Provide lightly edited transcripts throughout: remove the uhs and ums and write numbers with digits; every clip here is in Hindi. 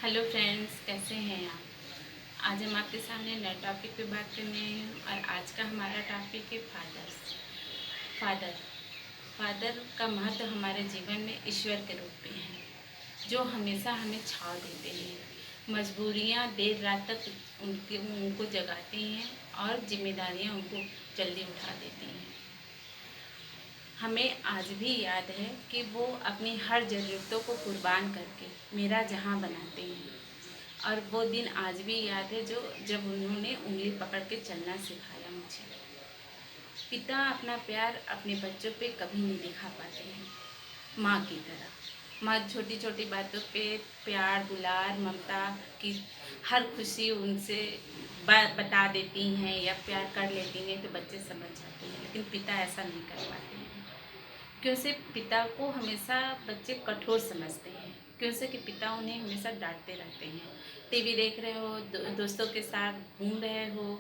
हेलो फ्रेंड्स, कैसे हैं आप। आज हम आपके सामने नए टॉपिक पे बात करने आई हूँ और आज का हमारा टॉपिक है फादर फादर का महत्व हमारे जीवन में ईश्वर के रूप में है, जो हमेशा हमें छाव देते हैं। मजबूरियाँ देर रात तक उनको जगाती हैं और जिम्मेदारियाँ उनको जल्दी उठा देती हैं। हमें आज भी याद है कि वो अपनी हर ज़रूरतों को कुर्बान करके मेरा जहां बनाते हैं, और वो दिन आज भी याद है जब उन्होंने उंगली पकड़ के चलना सिखाया मुझे। पिता अपना प्यार अपने बच्चों पे कभी नहीं दिखा पाते हैं, माँ की तरह। माँ छोटी छोटी बातों पे प्यार, दुलार, ममता की हर खुशी उनसे बता देती हैं या प्यार कर लेती हैं, तो बच्चे समझ जाते हैं। लेकिन पिता ऐसा नहीं कर पाते हैं, क्योंकि पिता को हमेशा बच्चे कठोर समझते हैं। क्योंकि कि पिता उन्हें हमेशा डांटते रहते हैं। टीवी देख रहे हो, दोस्तों के साथ घूम रहे हो,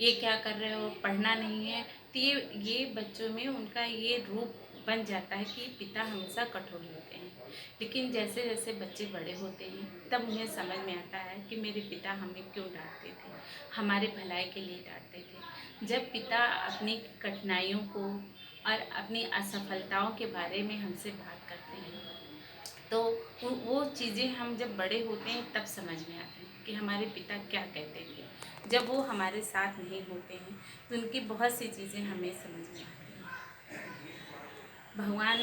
ये क्या कर रहे हो, पढ़ना नहीं है। तो ये बच्चों में उनका ये रूप बन जाता है कि पिता हमेशा कठोर होते हैं। लेकिन जैसे जैसे बच्चे बड़े होते हैं तब उन्हें समझ में आता है कि मेरे पिता हमें क्यों डांटते थे, हमारे भलाई के लिए डांटते थे। जब पिता अपनी कठिनाइयों को और अपनी असफलताओं के बारे में हमसे बात करते हैं, तो वो चीज़ें हम जब बड़े होते हैं तब समझ में आती हैं कि हमारे पिता क्या कहते थे। जब वो हमारे साथ नहीं होते हैं तो उनकी बहुत सी चीज़ें हमें समझ में आती हैं। भगवान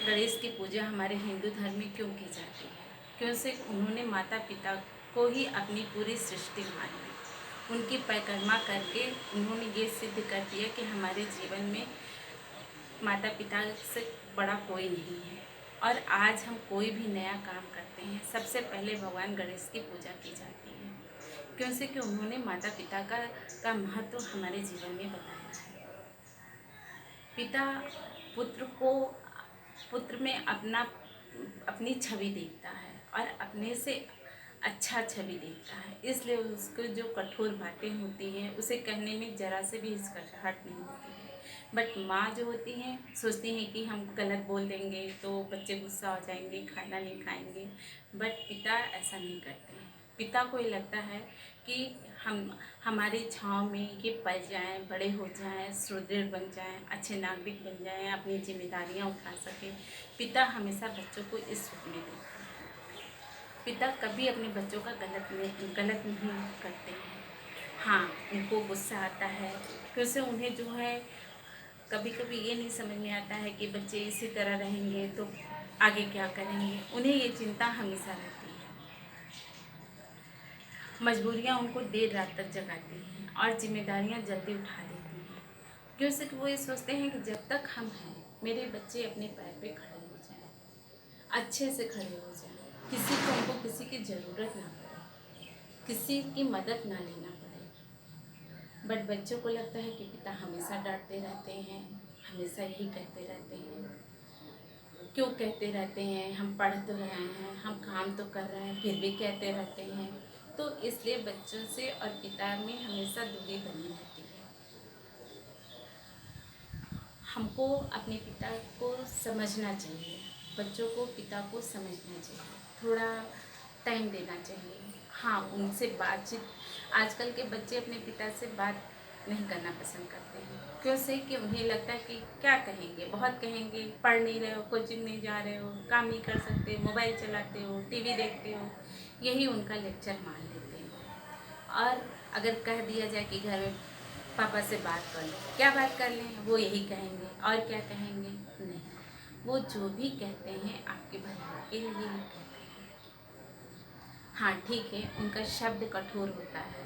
गणेश की पूजा हमारे हिंदू धर्म में क्यों की जाती है? क्योंकि उन्होंने माता पिता को ही अपनी पूरी सृष्टि मानी। उनकी परिक्रमा करके उन्होंने ये सिद्ध कर दिया कि हमारे जीवन में माता पिता से बड़ा कोई नहीं है। और आज हम कोई भी नया काम करते हैं, सबसे पहले भगवान गणेश की पूजा की जाती है, क्योंकि कि उन्होंने माता पिता का महत्व हमारे जीवन में बताया है। पिता पुत्र को पुत्र में अपनी छवि देखता है और अपने से अच्छा छवि देखता है, इसलिए उसको जो कठोर बातें होती हैं उसे कहने में ज़रा से भी हिचकिचाहट नहीं होती है। बट माँ जो होती हैं सोचती हैं कि हम गलत बोल देंगे तो बच्चे गुस्सा हो जाएंगे, खाना नहीं खाएंगे। बट पिता ऐसा नहीं करते हैं। पिता को ये लगता है कि हमारी छाँव में ये पल जाएँ, बड़े हो जाएँ, सुदृढ़ बन जाएँ, अच्छे नागरिक बन जाएँ, अपनी जिम्मेदारियाँ उठा सकें। पिता हमेशा बच्चों को इस रूप में देखते हैं। पिता कभी अपने बच्चों का गलत नहीं करते हैं। हाँ, उनको गुस्सा आता है, क्योंकि उन्हें जो है कभी कभी ये नहीं समझ में आता है कि बच्चे इसी तरह रहेंगे तो आगे क्या करेंगे। उन्हें ये चिंता हमेशा रहती है। मजबूरियाँ उनको देर रात तक जगाती हैं और जिम्मेदारियाँ जल्दी उठा देती हैं, क्योंकि वो ये सोचते हैं कि जब तक हम हैं मेरे बच्चे अपने पैर पे खड़े हो जाएं, अच्छे से खड़े हो जाएं, किसी को उनको किसी की ज़रूरत ना पड़े, किसी की मदद ना लेना पड़े। बट बच्चों को लगता है कि पिता हमेशा डांटते रहते हैं, हमेशा यही कहते रहते हैं, क्यों कहते रहते हैं, हम पढ़ तो रहे हैं, हम काम तो कर रहे हैं, फिर भी कहते रहते हैं। तो इसलिए बच्चों से और पिता में हमेशा दूरी बनी रहती है। हमको अपने पिता को समझना चाहिए, बच्चों को पिता को समझना चाहिए, थोड़ा टाइम देना चाहिए। हाँ, उनसे बातचीत, आजकल के बच्चे अपने पिता से बात नहीं करना पसंद करते हैं, क्यों से कि उन्हें लगता है कि क्या कहेंगे, बहुत कहेंगे, पढ़ नहीं रहे हो, कोचिंग नहीं जा रहे हो, काम नहीं कर सकते, मोबाइल चलाते हो, टीवी देखते हो, यही उनका लेक्चर मान लेते हैं। और अगर कह दिया जाए कि घर में पापा से बात कर लो, क्या बात कर लें, वो यही कहेंगे और क्या कहेंगे। नहीं, वो जो भी कहते हैं आपके भलाई के लिए ही कहते हैं। हाँ ठीक है, उनका शब्द कठोर होता है,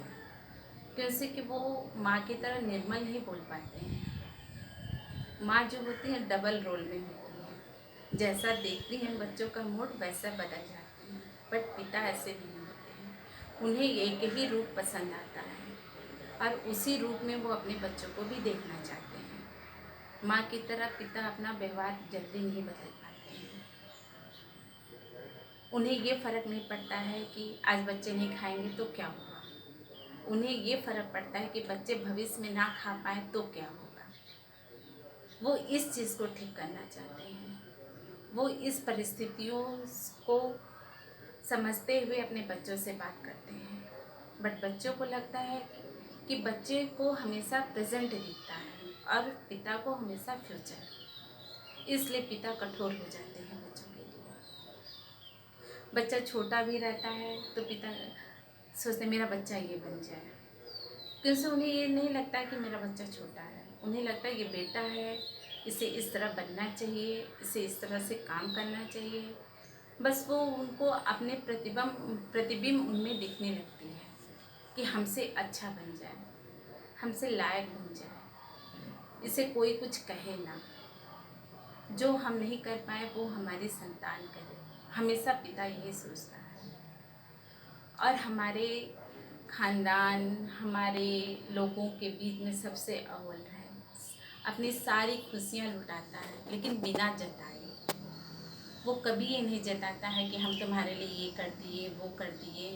क्योंकि कि वो माँ की तरह निर्मल नहीं बोल पाते हैं। माँ जो होती है डबल रोल में होती है, जैसा देखती हैं बच्चों का मूड वैसा बदल जाती हैं। बट पिता ऐसे नहीं होते हैं, उन्हें एक ही रूप पसंद आता है और उसी रूप में वो अपने बच्चों को भी देखना चाहते हैं। माँ की तरह पिता अपना व्यवहार जल्दी नहीं बदल पाते हैं। उन्हें ये फ़र्क नहीं पड़ता है कि आज बच्चे नहीं खाएंगे तो क्या होगा। उन्हें ये फ़र्क पड़ता है कि बच्चे भविष्य में ना खा पाए तो क्या होगा। वो इस चीज़ को ठीक करना चाहते हैं, वो इस परिस्थितियों को समझते हुए अपने बच्चों से बात करते हैं, बट बच्चों को लगता है कि बच्चे को हमेशा प्रेजेंट दिखता है और पिता को हमेशा फ्यूचर, इसलिए पिता कठोर हो जाते हैं बच्चों के लिए। बच्चा छोटा भी रहता है तो पिता सोचते मेरा बच्चा ये बन जाए, क्योंकि उन्हें ये नहीं लगता कि मेरा बच्चा छोटा है, उन्हें लगता है ये बेटा है, इसे इस तरह बनना चाहिए, इसे इस तरह से काम करना चाहिए। बस वो उनको अपने प्रतिबिंब उनमें दिखने लगती है कि हमसे अच्छा बन जाए, हमसे लायक बन जाए, इसे कोई कुछ कहे ना, जो हम नहीं कर पाए वो हमारी संतान करे। हमेशा पिता यही सोचता है। और हमारे खानदान, हमारे लोगों के बीच में सबसे अव्वल है, अपनी सारी खुशियाँ लुटाता है लेकिन बिना जताए। वो कभी ये नहीं जताता है कि हम तुम्हारे लिए ये कर दिए, वो कर दिए,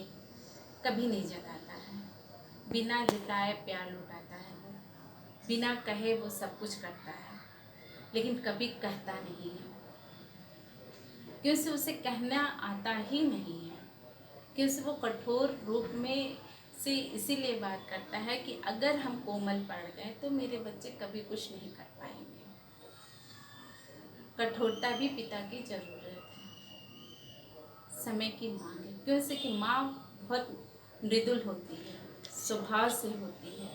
कभी नहीं जताता है। बिना जताए प्यार लुटाता है वो, बिना कहे वो सब कुछ करता है, लेकिन कभी कहता नहीं है, क्योंकि उसे कहना आता ही नहीं है। क्योंकि वो कठोर रूप में से इसीलिए बात करता है कि अगर हम कोमल पड़ गए तो मेरे बच्चे कभी कुछ नहीं कर पाएंगे। कठोरता भी पिता की जरूरत है, समय की मांग है, क्योंकि कि माँ बहुत मृदुल होती है, स्वभाव से होती है,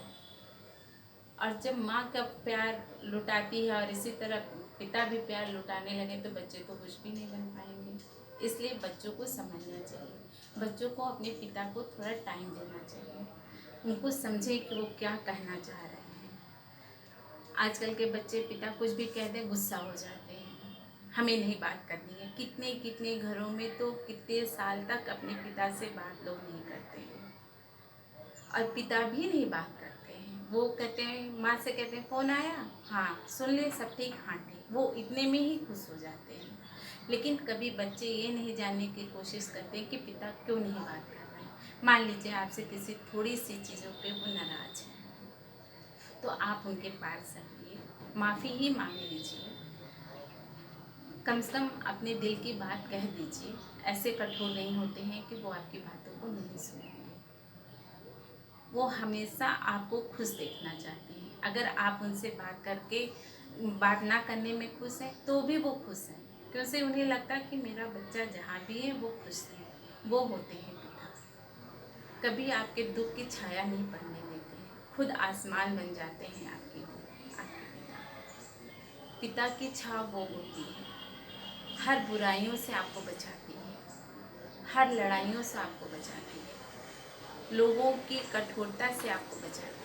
और जब माँ का प्यार लुटाती है और इसी तरह पिता भी प्यार लुटाने लगे तो बच्चे तो कुछ भी नहीं बन पाएंगे। इसलिए बच्चों को समझना चाहिए, बच्चों को अपने पिता को थोड़ा टाइम देना चाहिए, उनको समझे कि वो क्या कहना चाह रहे हैं। आजकल के बच्चे पिता कुछ भी कह दें गुस्सा हो जाते हैं, हमें नहीं बात करनी है। कितने कितने घरों में तो कितने साल तक अपने पिता से बात लोग नहीं करते हैं, और पिता भी नहीं बात करते हैं। वो कहते हैं, माँ से कहते हैं फ़ोन आया, हाँ सुन ले, सब ठीक, हाँ ठीक, वो इतने में ही खुश हो जाते हैं। लेकिन कभी बच्चे ये नहीं जानने की कोशिश करते कि पिता क्यों नहीं बात कर रहे हैं। मान लीजिए आपसे किसी थोड़ी सी चीज़ों पे वो नाराज़ है, तो आप उनके पास जाइए, माफ़ी ही मांग लीजिए, कम से कम अपने दिल की बात कह दीजिए। ऐसे कठोर नहीं होते हैं कि वो आपकी बातों को नहीं सुनेंगे। वो हमेशा आपको खुश देखना चाहते हैं। अगर आप उनसे बात करके बात ना करने में खुश हैं तो भी वो खुश हैं, क्योंकि उन्हें लगता है कि मेरा बच्चा जहाँ भी है वो खुश है। वो होते हैं पिता, कभी आपके दुख की छाया नहीं पड़ने देते हैं, खुद आसमान बन जाते हैं आपके पिता। पिता की छाव वो होती है, हर बुराइयों से आपको बचाती है, हर लड़ाइयों से आपको बचाती है, लोगों की कठोरता से आपको बचाती है।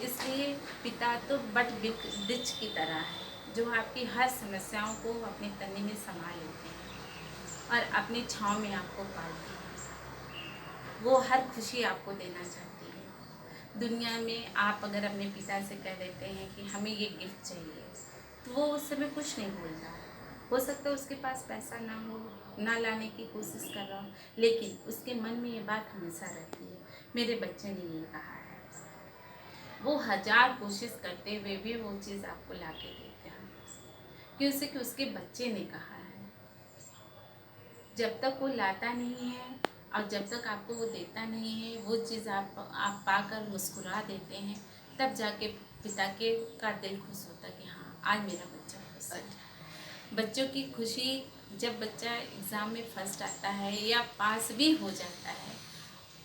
इसलिए पिता तो बट वृक्ष की तरह है, जो आपकी हर समस्याओं को अपने तने में समा लेते हैं और अपनी छाँव में आपको पालते हैं। वो हर खुशी आपको देना चाहती है। दुनिया में आप अगर अपने पिता से कह देते हैं कि हमें ये गिफ्ट चाहिए, तो वो उस समय कुछ नहीं बोलता है। हो सकता है उसके पास पैसा ना हो, ना लाने की कोशिश कर रहा हो, लेकिन उसके मन में ये बात हमेशा रहती है, मेरे बच्चे ने ये कहा है। वो हजार कोशिश करते हुए भी वो चीज़ आपको ला के देते हैं, क्योंकि कि उसके बच्चे ने कहा है। जब तक वो लाता नहीं है और जब तक आपको वो देता नहीं है, वो चीज़ आप पाकर मुस्कुरा देते हैं, तब जाके पिता के का दिल खुश होता है कि हाँ आज मेरा बच्चा खुश है। बच्चों की खुशी, जब बच्चा एग्ज़ाम में फर्स्ट आता है या पास भी हो जाता है,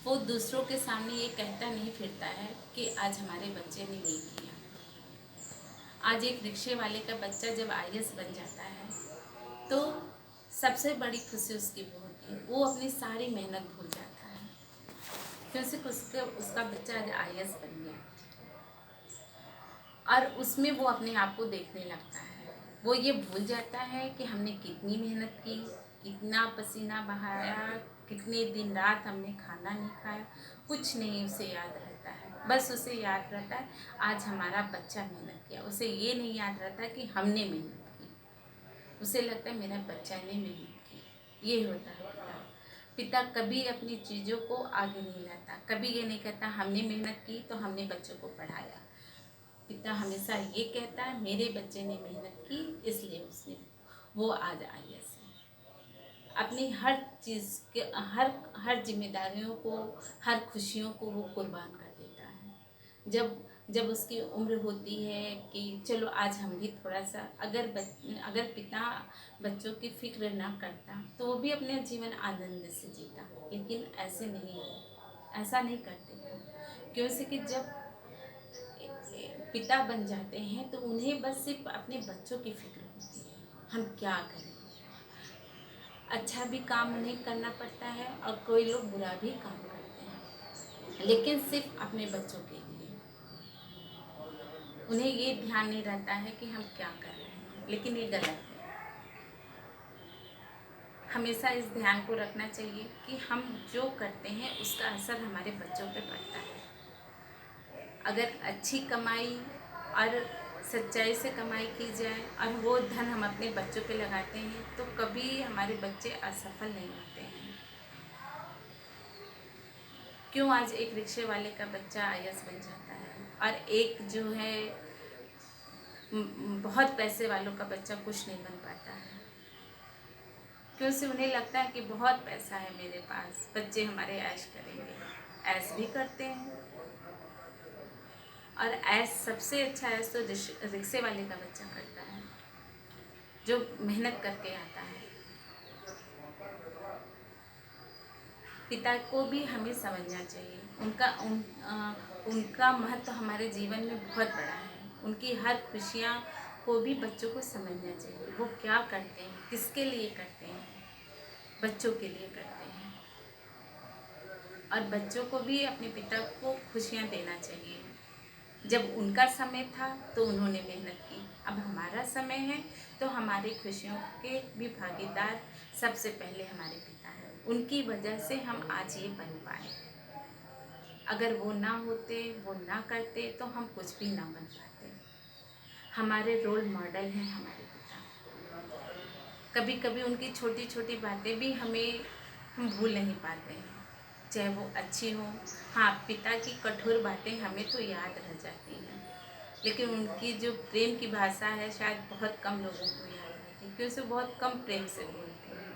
वो दूसरों के सामने ये कहता नहीं फिरता है कि आज हमारे बच्चे ने ये किया। आज एक रिक्शे वाले का बच्चा जब IAS बन जाता है तो सबसे बड़ी खुशी उसकी वो होती है, वो अपनी सारी मेहनत भूल जाता है, क्योंकि उसका बच्चा आज IAS बन गया, और उसमें वो अपने आप को देखने लगता है। वो ये भूल जाता है कि हमने कितनी मेहनत की, कितना पसीना बहाया, कितने दिन रात हमने खाना नहीं खाया, कुछ नहीं उसे याद रहता है। बस उसे याद रहता है आज हमारा बच्चा मेहनत किया, उसे ये नहीं याद रहता कि हमने मेहनत की। उसे लगता है मेरा बच्चा ने मेहनत की। ये होता है पिता। पिता कभी अपनी चीज़ों को आगे नहीं लाता, कभी ये नहीं कहता हमने मेहनत की तो हमने बच्चों को पढ़ाया। पिता हमेशा ये कहता है मेरे बच्चे ने मेहनत की, इसलिए उसने वो आज IAS है। अपनी हर चीज़ के हर हर जिम्मेदारियों को, हर खुशियों को वो कुर्बान कर देता है। जब जब उसकी उम्र होती है कि चलो आज हम भी थोड़ा सा, अगर पिता बच्चों की फिक्र ना करता तो वो भी अपने जीवन आनंद से जीता, लेकिन ऐसा नहीं करते वो। क्यों से कि जब पिता बन जाते हैं तो उन्हें बस सिर्फ अपने बच्चों की फिक्र होती है, हम क्या करें। अच्छा भी काम उन्हें करना पड़ता है और कोई लोग बुरा भी काम करते हैं, लेकिन सिर्फ अपने बच्चों के लिए। उन्हें ये ध्यान नहीं रहता है कि हम क्या कर रहे हैं, लेकिन ये गलत है। हमेशा इस ध्यान को रखना चाहिए कि हम जो करते हैं उसका असर हमारे बच्चों पे पड़ता है। अगर अच्छी कमाई और सच्चाई से कमाई की जाए और वो धन हम अपने बच्चों पे लगाते हैं तो कभी हमारे बच्चे असफल नहीं होते हैं। क्यों आज एक रिक्शे वाले का बच्चा आईएएस बन जाता है और एक जो है बहुत पैसे वालों का बच्चा कुछ नहीं बन पाता है? क्यों से उन्हें लगता है कि बहुत पैसा है मेरे पास, बच्चे हमारे ऐश करेंगे। ऐश भी करते हैं, और ऐश सबसे अच्छा ऐश तो रिक्शे वाले का बच्चा करता है जो मेहनत करके आता है। पिता को भी हमें समझना चाहिए, उनका महत्व हमारे जीवन में बहुत बड़ा है। उनकी हर खुशियाँ को भी बच्चों को समझना चाहिए। वो क्या करते हैं, किसके लिए करते हैं, बच्चों के लिए करते हैं। और बच्चों को भी अपने पिता को खुशियाँ देना चाहिए। जब उनका समय था तो उन्होंने मेहनत की, अब हमारा समय है तो हमारी खुशियों के भी भागीदार सबसे पहले हमारे पिता हैं। उनकी वजह से हम आज ये बन पाए। अगर वो ना होते, वो ना करते तो हम कुछ भी ना बन पाते। हमारे रोल मॉडल हैं हमारे पिता। कभी कभी उनकी छोटी छोटी बातें भी हम भूल नहीं पाते हैं, चाहे वो अच्छी हो। हाँ, पिता की कठोर बातें हमें तो याद रह जाती हैं, लेकिन उनकी जो प्रेम की भाषा है शायद बहुत कम लोगों को याद रहती है, क्योंकि वो बहुत कम प्रेम से बोलते हैं,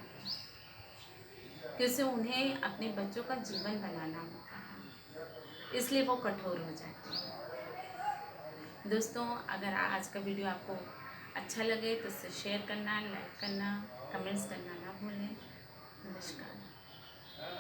क्योंकि उन्हें अपने बच्चों का जीवन बनाना होता है, इसलिए वो कठोर हो जाते हैं। दोस्तों, अगर आज का वीडियो आपको अच्छा लगे तो इसे शेयर करना, लाइक करना, कमेंट्स करना ना भूलें। नमस्कार।